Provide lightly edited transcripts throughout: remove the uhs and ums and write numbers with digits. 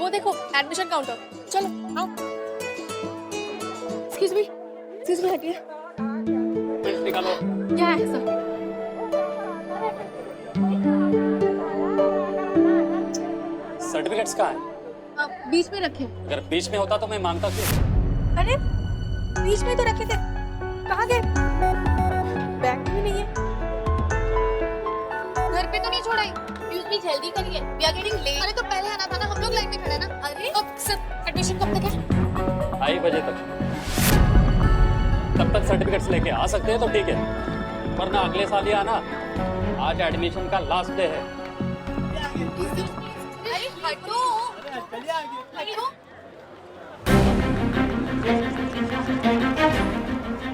वो देखो admission counter, चलो आओ। एक्सक्यूज मी हटिए। निकालो। क्या है सब? सर्टिफिकेट्स कहाँ है? बीच में रखे। अगर बीच में होता तो मैं मांगता क्यों? अरे बीच में तो रखे थे, कहाँ गए? बैग में नहीं है। घर पे तो नहीं छोड़ा? एक्सक्यूज मी, जल्दी करिए, वी आर गेटिंग लेट। अरे तो पहले आना था ना, हम लोग लाइन में खड़े हैं ना। अरे अब सर एडमिशन कब तक है? 2:30 बजे तक। तब तक सर्टिफिकेट्स लेके आ सकते हैं तो ठीक है, वरना अगले साल ही आना। आज एडमिशन का लास्ट डे है। अरे हटो, हटो।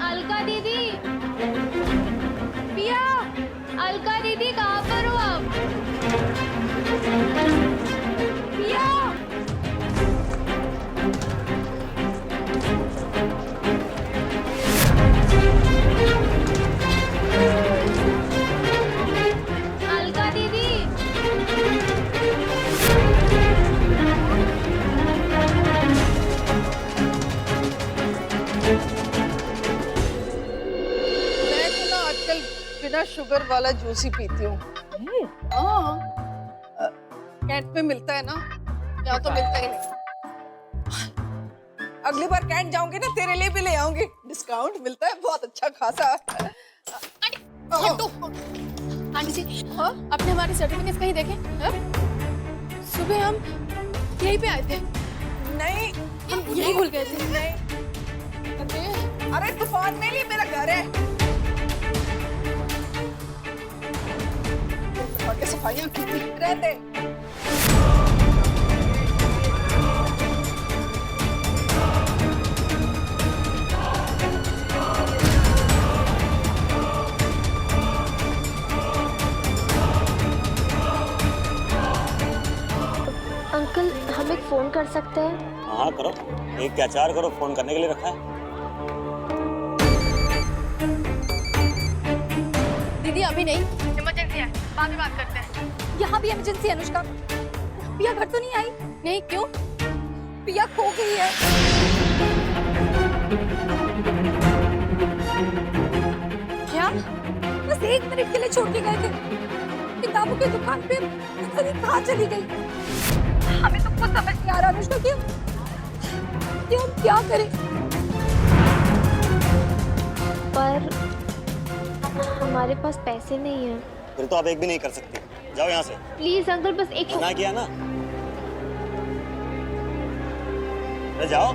अलका दीदी, पिया, अलका दीदी कहाँ पर हो आप? पिया, अलका दीदी। मैं तो ना आजकल बिना शुगर वाला जूस ही पीती हूँ। हाँ, कैंट में मिलता है ना, यहाँ तो मिलता ही नहीं। अगली बार कैंट जाऊंगी ना, तेरे लिए भी ले आऊंगी, डिस्काउंट मिलता है बहुत अच्छा खासा। हटो। आंटी जी, हाँ आपने हमारे सर्टिफिकेट्स कहीं देखे? हाँ? सुबह हम यहीं पे आए थे। नहीं, हम यहीं भूल गए थे। नहीं, अरे तूफान में नहीं, मेरा घर है। आगे सफाइयाँ की थी, रहते। अंकल, हम एक फोन कर सकते हैं? हाँ करो, एक क्या 4 करो, फोन करने के लिए रखा है। दीदी अभी नहीं, इमरजेंसी है, बाद में बात करते हैं। यहाँ भी इमरजेंसी है अनुष्का। पिया घर तो नहीं आई? नहीं, क्यों? पिया खो गई है। क्या? बस 1 मिनट के लिए छोड़ के गए थे, किताबों की दुकान पे, पता नहीं कहाँ चली गई। हमें तो कुछ समझ नहीं आ रहा अनुष्का, कि हम क्या करें? पर हमारे पास पैसे नहीं है। फिर तो आप एक भी नहीं कर सकते, जाओ यहाँ से। प्लीज अंकल, बस एक मना किया ना, अरे जाओ।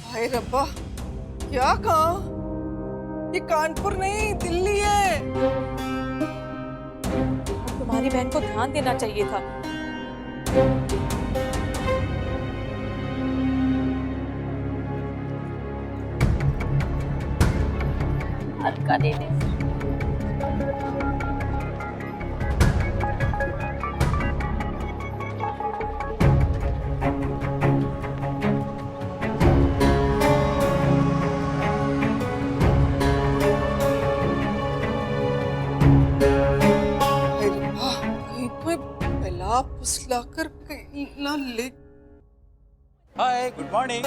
हाय रब्बा, क्या कहा? ये कानपुर नहीं, दिल्ली है। तुम्हारी बहन को ध्यान देना चाहिए था। अलका दीदी, हाय रब्बा, कहीं पे पिला फुसला कर कहीं ना ले। हाय, गुड मॉर्निंग।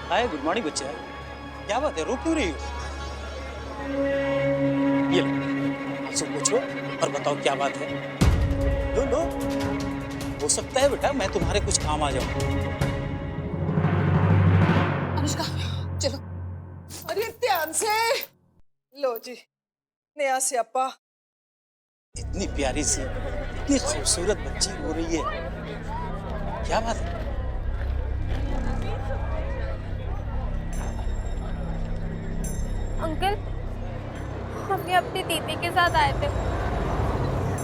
हाय, गुड मॉर्निंग बच्चा। क्या बात है, रो क्यों रही हो? ये लो, आपसे पूछो और बताओ क्या बात है। लो लो, हो सकता है बेटा मैं तुम्हारे कुछ काम आ जाऊं। अनुष्का चलो, अरे ध्यान से लो जी, नया स्यापा। इतनी प्यारी सी, इतनी खूबसूरत बच्ची हो रही है, क्या बात है? अंकल, हम ये अपनी दीदी के साथ आए थे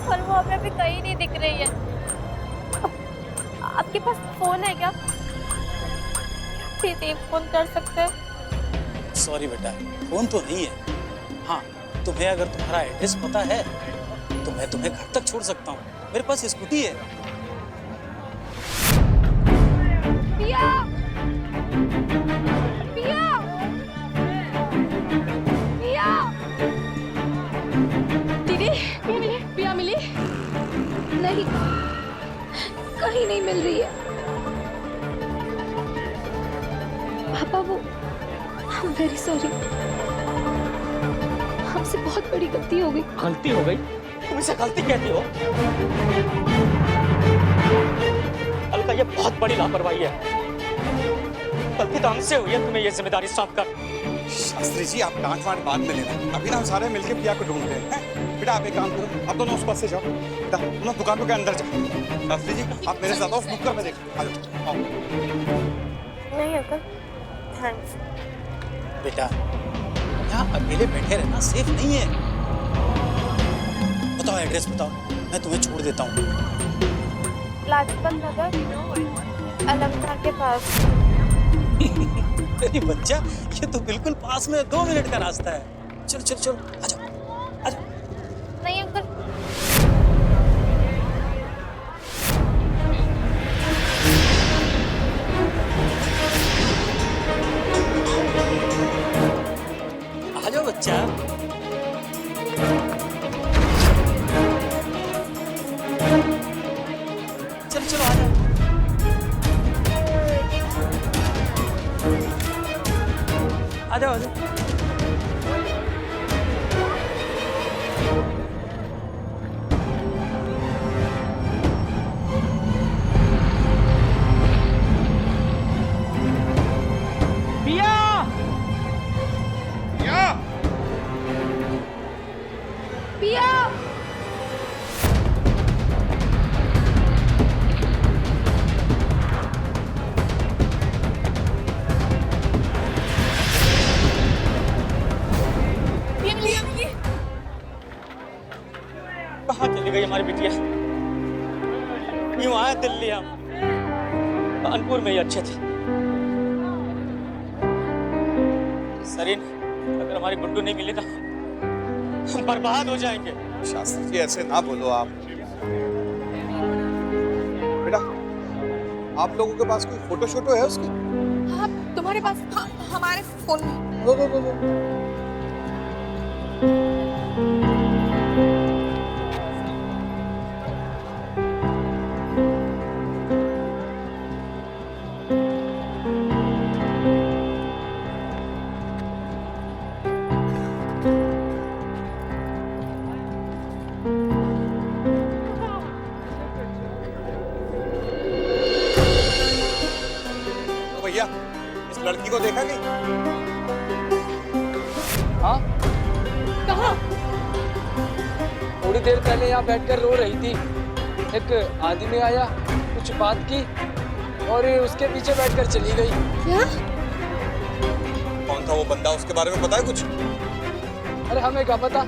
और वो हमें अभी कहीं नहीं दिख रही है। आपके पास फोन है क्या? प्लीज एक फोन कर सकते हैं? सॉरी बेटा, फोन तो नहीं है। हाँ, तुम्हें अगर तुम्हारा एड्रेस पता है तो मैं तुम्हें घर तक छोड़ सकता हूँ। मेरे पास स्कूटी है। पिया, पिया, पिया। दीदी, पिया मिली? पिया मिली? नहीं, कहीं नहीं मिल रही है। पापा, वो I'm very sorry. हमसे बहुत बड़ी गलती हो गई। गलती हो गई? तुम इसे गलती कहती हो? अलका, ये बहुत बड़ी लापरवाही है। गलती तो हमसे हुई है, तुम्हें ये जिम्मेदारी सौंप कर। शास्त्री जी, आप डांट वाट बाद में लेना। अभी ना हम सारे मिलके पिया को ढूंढ रहे हैं। बेटा आप एक काम करो, आप दोनों उस पास से जाओ। बेटा तुम लोग दुकान के अंदर जाओ। शास्त्री जी आप मेरे साथ आओ, नुक्कड़ में देखो। आ जाओ, आओ। नहीं अंकल, थैंक्स। बेटा यहाँ अकेले बैठे रहना सेफ नहीं है। बताओ एड्रेस बताओ, मैं तुम्हें छोड़ देता हूँ। लाजपत नगर, अलंकार के पास। अरे बच्चा, ये तो बिल्कुल पास में 2 मिनट का रास्ता है। चलो चलो चलो, आ जाओ आ जाओ। नहीं अंकल, आ जाओ बच्चा। चलो चलो आ जाओ। आ जाओ आ जाओ। पिया, कहाँ चली गई हमारी बिटिया? यूं आए दिल्ली हम, कानपुर में ही अच्छे थे। सरीन, अगर हमारी गुड्डू नहीं मिली ना, हम बर्बाद हो जाएंगे। शास्त्री जी ऐसे ना बोलो आप। बेटा आप लोगों के पास कोई फोटो शोटो है उसकी? हाँ तुम्हारे पास? हाँ हमारे फोन में। लो। भैया इस लड़की को देखा नहीं? हाँ, कहाँ? थोड़ी देर पहले यहाँ बैठकर रो रही थी। एक आदमी आया, कुछ बात की और उसके पीछे बैठकर चली गई। क्या? कौन था वो बंदा, उसके बारे में पता है कुछ? अरे हमें क्या पता।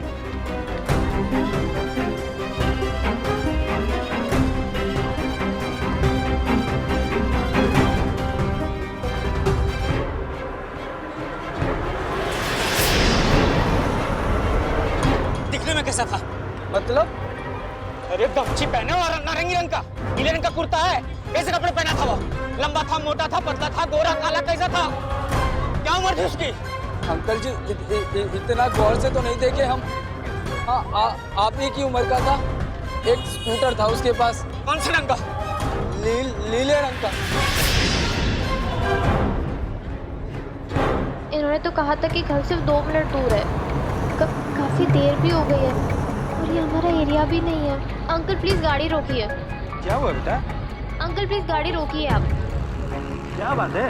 दिखने में कैसा था? मतलब? अरे गमछी पहने और नारंगी रंग का, नीले रंग का कुर्ता है। कैसे कपड़े पहना था वो? लंबा था, मोटा था, पतला था, गोरा काला, कैसा था? क्या उम्र थी उसकी? अंकल जी इतना गौर से तो नहीं देखे हम। हाँ, आप ही की उम्र का था। एक स्कूटर था उसके पास। कौन से रंग का? नीले रंग का। इन्होंने तो कहा था कि घर सिर्फ 2 मिनट दूर है। काफी देर भी हो गई है और ये हमारा एरिया भी नहीं है। अंकल प्लीज गाड़ी रोकिए। क्या हुआ बेटा? अंकल प्लीज गाड़ी रोकिए आप। क्या बात है?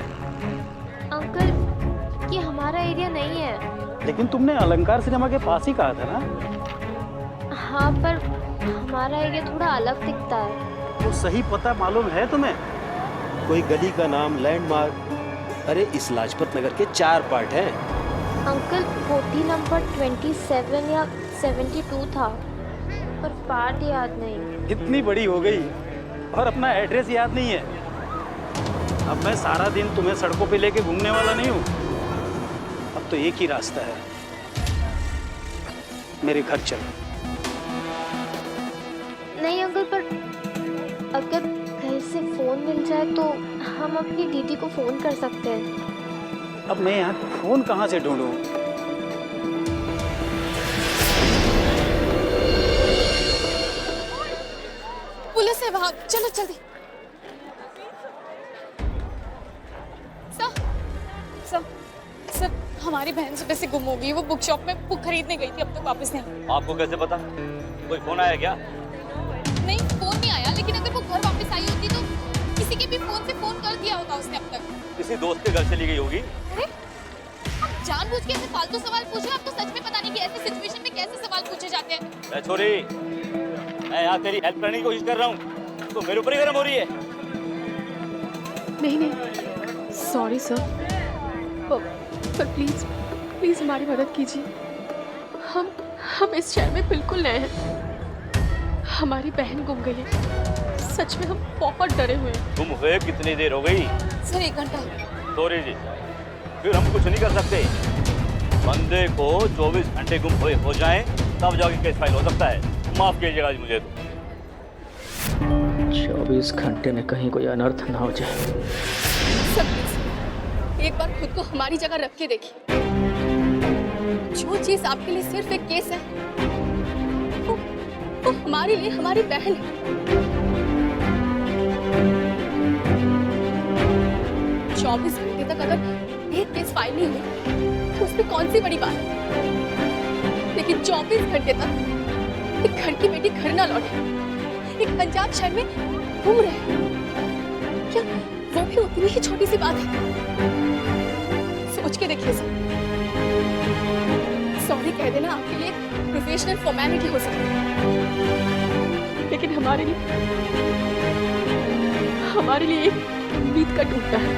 अंकल, ये हमारा एरिया नहीं है। लेकिन तुमने अलंकार सिनेमा के पास ही कहा था ना? हाँ, पर हमारा एरिया थोड़ा अलग दिखता है। वो सही पता मालूम है तुम्हें? कोई गली का नाम, लैंडमार्क? अरे इस लाजपत नगर के 4 पार्ट हैं। अंकल कोठी नंबर 27 या 72 था, पर पार्ट याद नहीं। इतनी बड़ी हो गई और अपना एड्रेस याद नहीं है। अब मैं सारा दिन तुम्हें सड़कों पे लेके घूमने वाला नहीं हूँ। अब तो एक ही रास्ता है, मेरे घर चलो। नहीं अंकल, पर अगर कहीं से फोन मिल जाए तो हम अपनी दीदी को फोन कर सकते हैं। अब मैं यहाँ फोन कहाँ से ढूंढूं? पुलिस है वहां, चलो जल्दी। सर हमारी बहन सुबह से गुम हो गई। वो बुक शॉप में बुक खरीदने गई थी, अब तक वापस नहीं आई। आपको कैसे पता? कोई फोन आया क्या? नहीं, फोन नहीं आया, लेकिन अगर वो घर वापस आई होती तो किसी के भी फोन से फोन कर दिया होता उसने अब तक। किसी दोस्त के घर चली गई होगी। अरे आप जानबूझ के ऐसे फालतू सवाल पूछ रहे हो। आपको सच में पता नहीं कि ऐसी सिचुएशन में कैसे सवाल पूछे जाते हैं। छोरी, मैं यहाँ तेरी हेल्प करने की कोशिश कर रहा हूँ, तो मेरे ऊपर ही गर्म हो रही है। नहीं, सॉरी सर, पर प्लीज हमारी मदद कीजिए। हम इस शहर में बिल्कुल नए हैं। हमारी बहन गुम गई है। सच में हम बहुत डरे हुए हैं। गुम हुए कितनी देर हो गई? सर 1 घंटा। सॉरी जी, फिर हम कुछ नहीं कर सकते। बंदे को 24 घंटे गुम हुए हो जाएं, तब जाके केस फाइल हो सकता है। माफ कीजिएगा जी मुझे। 24 घंटे में कहीं कोई अनर्थ ना हो जाए। सर एक बार खुद को हमारी जगह रख के देखिए। जो चीज आपके लिए सिर्फ एक केस है, वो हमारे लिए हमारी बहन है। 24 घंटे तक अगर एक केस फाइल नहीं हुई तो उसमें कौन सी बड़ी बात है। लेकिन 24 घंटे तक एक घर की बेटी घर ना लौटे, एक अनजान शहर में घूम रहे, क्या वो भी उतनी ही छोटी सी बात है? सोच के देखिए सर। सॉरी कह देना आपके लिए प्रोफेशनल फॉर्मेलिटी हो सकती है, लेकिन हमारे लिए एक उम्मीद का टूटता है।